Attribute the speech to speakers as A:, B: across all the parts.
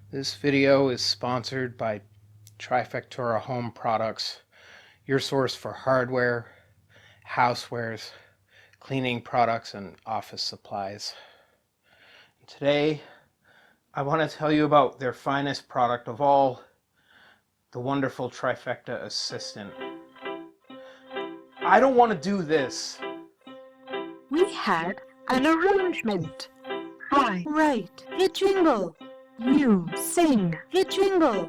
A: This video is sponsored by Trifectura Home Products, your source for hardware, housewares, cleaning products, and office supplies. Today, I want to tell you about their finest product of all, the wonderful Trifecta Assistant. I don't want to do this.
B: We had an arrangement. I write the jingle. You sing the jingle.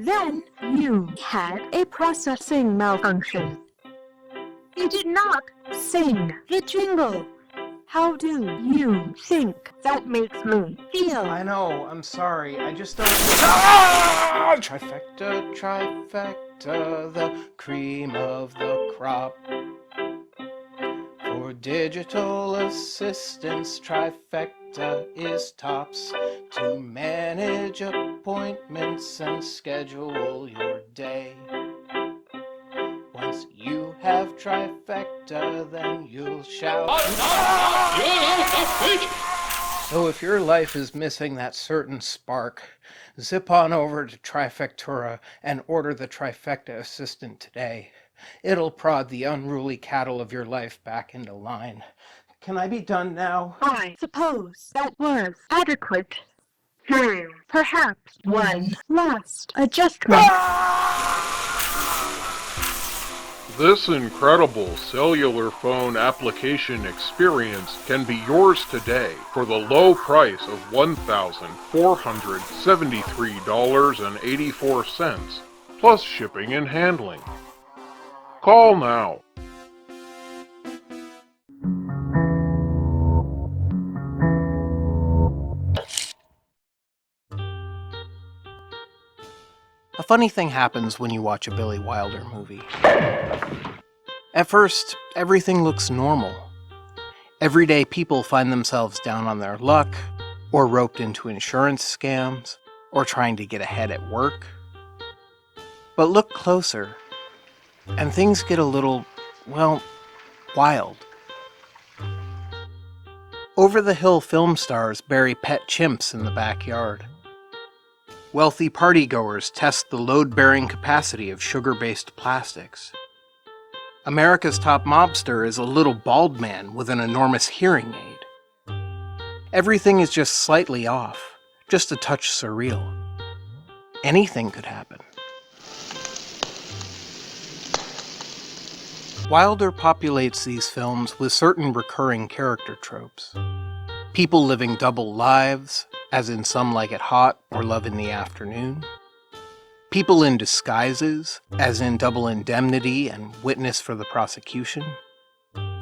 B: Then you had a processing malfunction. You did not sing the jingle. How do you think that makes me feel?
A: I know, I'm sorry, I just don't... Trifecta, Trifecta, the cream of the crop. For digital assistance, Trifecta is tops to manage appointments and schedule your day. Once you have Trifecta, then you'll shout. So if your life is missing that certain spark, zip on over to Trifectura and order the Trifecta Assistant today. It'll prod the unruly cattle of your life back into line. Can I be done now?
B: I suppose that was adequate. Perhaps one last adjustment.
C: This incredible cellular phone application experience can be yours today for the low price of $1,473.84, plus shipping and handling. Call now.
A: A funny thing happens when you watch a Billy Wilder movie. At first, everything looks normal. Everyday people find themselves down on their luck, or roped into insurance scams, or trying to get ahead at work. But look closer, and things get a little, wild. Over-the-hill film stars bury pet chimps in the backyard. Wealthy partygoers test the load-bearing capacity of sugar-based plastics. America's top mobster is a little bald man with an enormous hearing aid. Everything is just slightly off, just a touch surreal. Anything could happen. Wilder populates these films with certain recurring character tropes. People living double lives, as in Some Like It Hot or Love in the Afternoon. People in disguises, as in Double Indemnity and Witness for the Prosecution.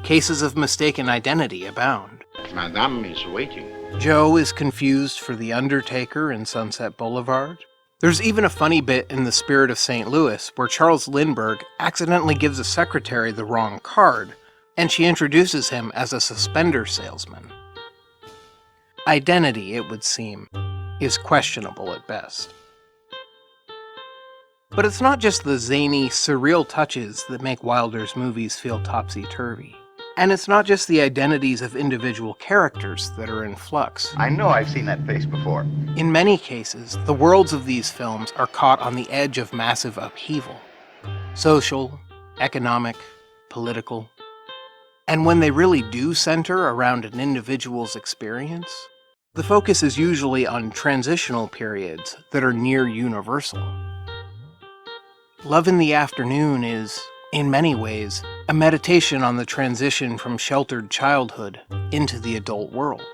A: Cases of mistaken identity abound.
D: Madame is waiting.
A: Joe is confused for the Undertaker in Sunset Boulevard. There's even a funny bit in The Spirit of St. Louis where Charles Lindbergh accidentally gives a secretary the wrong card, and she introduces him as a suspender salesman. Identity, it would seem, is questionable at best. But it's not just the zany, surreal touches that make Wilder's movies feel topsy-turvy. And it's not just the identities of individual characters that are in flux.
D: I know I've seen that face before.
A: In many cases, the worlds of these films are caught on the edge of massive upheaval. Social, economic, political. And when they really do center around an individual's experience, the focus is usually on transitional periods that are near universal. Love in the Afternoon is, in many ways, a meditation on the transition from sheltered childhood into the adult world.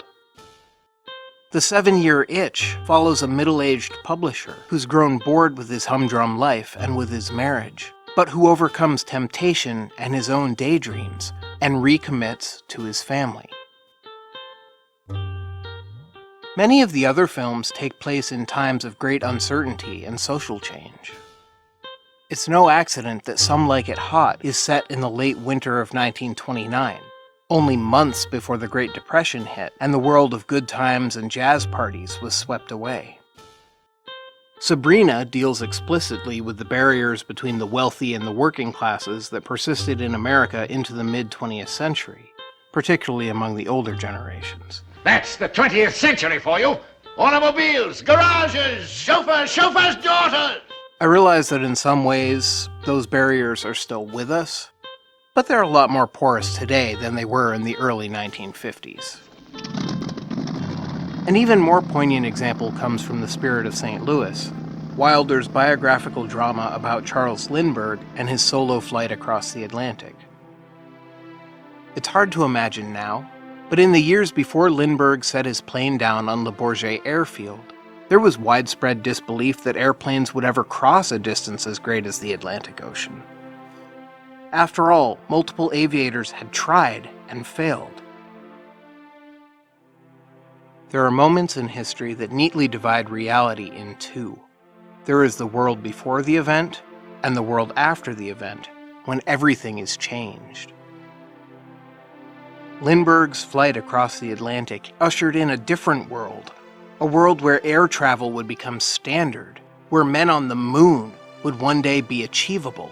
A: The 7-Year Itch follows a middle-aged publisher who's grown bored with his humdrum life and with his marriage, but who overcomes temptation and his own daydreams and recommits to his family. Many of the other films take place in times of great uncertainty and social change. It's no accident that Some Like It Hot is set in the late winter of 1929, only months before the Great Depression hit and the world of good times and jazz parties was swept away. Sabrina deals explicitly with the barriers between the wealthy and the working classes that persisted in America into the mid-20th century, particularly among the older generations.
E: That's the 20th century for you.
D: Automobiles, garages, chauffeurs' daughters.
A: I realize that in some ways, those barriers are still with us, but they're a lot more porous today than they were in the early 1950s. An even more poignant example comes from The Spirit of St. Louis, Wilder's biographical drama about Charles Lindbergh and his solo flight across the Atlantic. It's hard to imagine now, but in the years before Lindbergh set his plane down on Le Bourget airfield, there was widespread disbelief that airplanes would ever cross a distance as great as the Atlantic Ocean. After all, multiple aviators had tried and failed. There are moments in history that neatly divide reality in two. There is the world before the event, and the world after the event, when everything is changed. Lindbergh's flight across the Atlantic ushered in a different world, a world where air travel would become standard, where men on the moon would one day be achievable.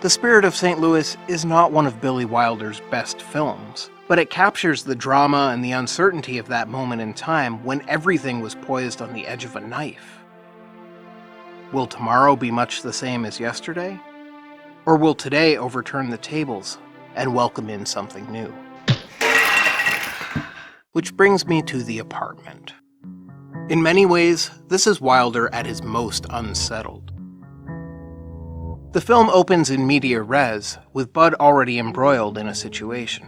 A: The Spirit of St. Louis is not one of Billy Wilder's best films, but it captures the drama and the uncertainty of that moment in time when everything was poised on the edge of a knife. Will tomorrow be much the same as yesterday? Or will today overturn the tables and welcome in something new? Which brings me to The Apartment. In many ways, this is Wilder at his most unsettled. The film opens in media res, with Bud already embroiled in a situation.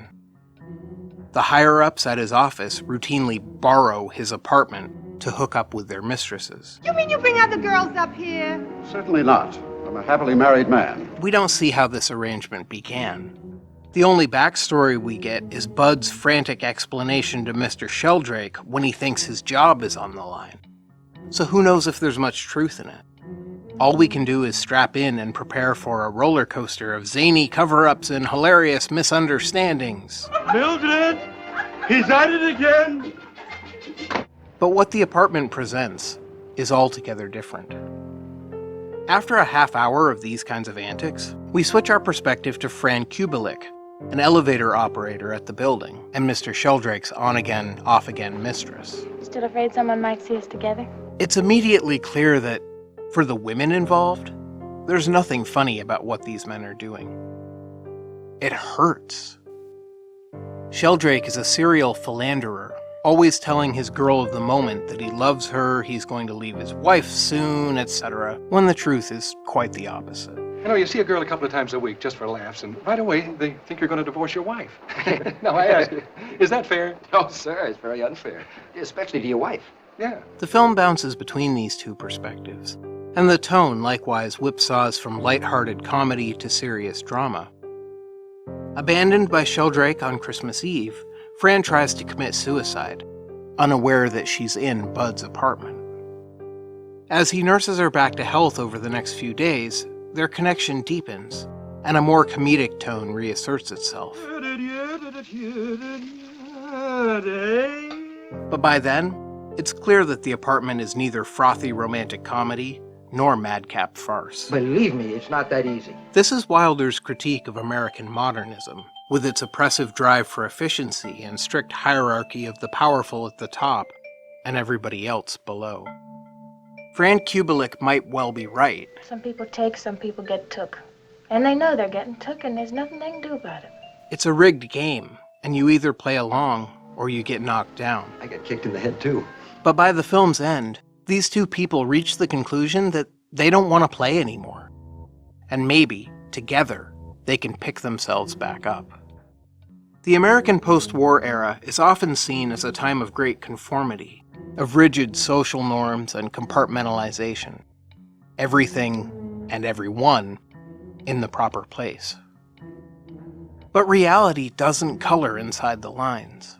A: The higher-ups at his office routinely borrow his apartment to hook up with their mistresses.
E: You mean you bring other girls up here?
F: Certainly not. I'm a happily married man.
A: We don't see how this arrangement began. The only backstory we get is Bud's frantic explanation to Mr. Sheldrake when he thinks his job is on the line. So who knows if there's much truth in it? All we can do is strap in and prepare for a roller coaster of zany cover-ups and hilarious misunderstandings.
G: Mildred! He's at it again!
A: But what The Apartment presents is altogether different. After a half hour of these kinds of antics, we switch our perspective to Fran Kubelik, an elevator operator at the building, and Mr. Sheldrake's on-again, off-again mistress.
H: Still afraid someone might see us together?
A: It's immediately clear that, for the women involved, there's nothing funny about what these men are doing. It hurts. Sheldrake is a serial philanderer, always telling his girl of the moment that he loves her, he's going to leave his wife soon, etc., when the truth is quite the opposite.
I: You know, you see a girl a couple of times a week just for laughs, and right away they think you're going to divorce your wife. Now, I ask you, is that fair?
J: No, sir, it's very unfair, especially to your wife.
I: Yeah.
A: The film bounces between these two perspectives, and the tone likewise whipsaws from light-hearted comedy to serious drama. Abandoned by Sheldrake on Christmas Eve, Fran tries to commit suicide, unaware that she's in Bud's apartment. As he nurses her back to health over the next few days, their connection deepens, and a more comedic tone reasserts itself. But by then, it's clear that The Apartment is neither frothy romantic comedy nor madcap farce.
J: Believe me, it's not that easy.
A: This is Wilder's critique of American modernism, with its oppressive drive for efficiency and strict hierarchy of the powerful at the top and everybody else below. Fran Kubelik might well be right.
H: Some people take, some people get took. And they know they're getting took, and there's nothing they can do about it.
A: It's a rigged game, and you either play along or you get knocked down.
J: I get kicked in the head, too.
A: But by the film's end, these two people reach the conclusion that they don't want to play anymore. And maybe, together, they can pick themselves back up. The American post-war era is often seen as a time of great conformity, of rigid social norms and compartmentalization. Everything and everyone in the proper place. But reality doesn't color inside the lines.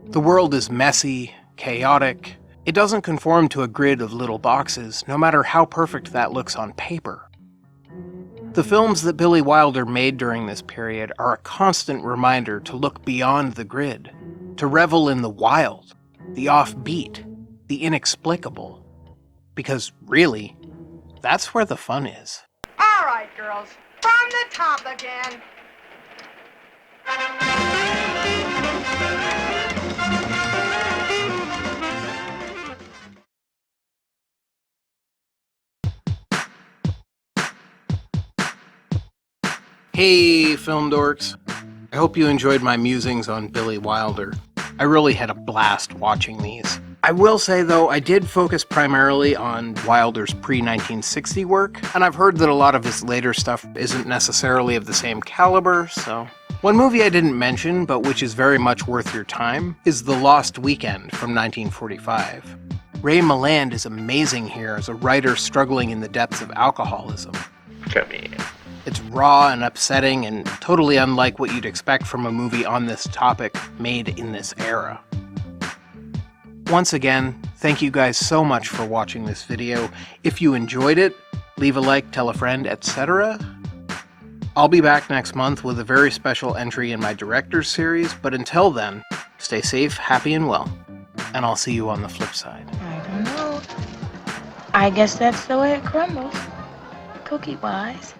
A: The world is messy, chaotic. It doesn't conform to a grid of little boxes, no matter how perfect that looks on paper. The films that Billy Wilder made during this period are a constant reminder to look beyond the grid, to revel in the wild, the offbeat, the inexplicable. Because really, that's where the fun is.
E: All right, girls, from the top again.
A: Hey, film dorks. I hope you enjoyed my musings on Billy Wilder. I really had a blast watching these. I will say, though, I did focus primarily on Wilder's pre-1960 work, and I've heard that a lot of his later stuff isn't necessarily of the same caliber, so... One movie I didn't mention, but which is very much worth your time, is The Lost Weekend from 1945. Ray Milland is amazing here as a writer struggling in the depths of alcoholism.
K: Come here.
A: It's raw and upsetting and totally unlike what you'd expect from a movie on this topic made in this era. Once again, thank you guys so much for watching this video. If you enjoyed it, leave a like, tell a friend, etc. I'll be back next month with a very special entry in my Director's series, but until then, stay safe, happy, and well. And I'll see you on the flip side.
H: I don't know. I guess that's the way it crumbles. Cookie-wise.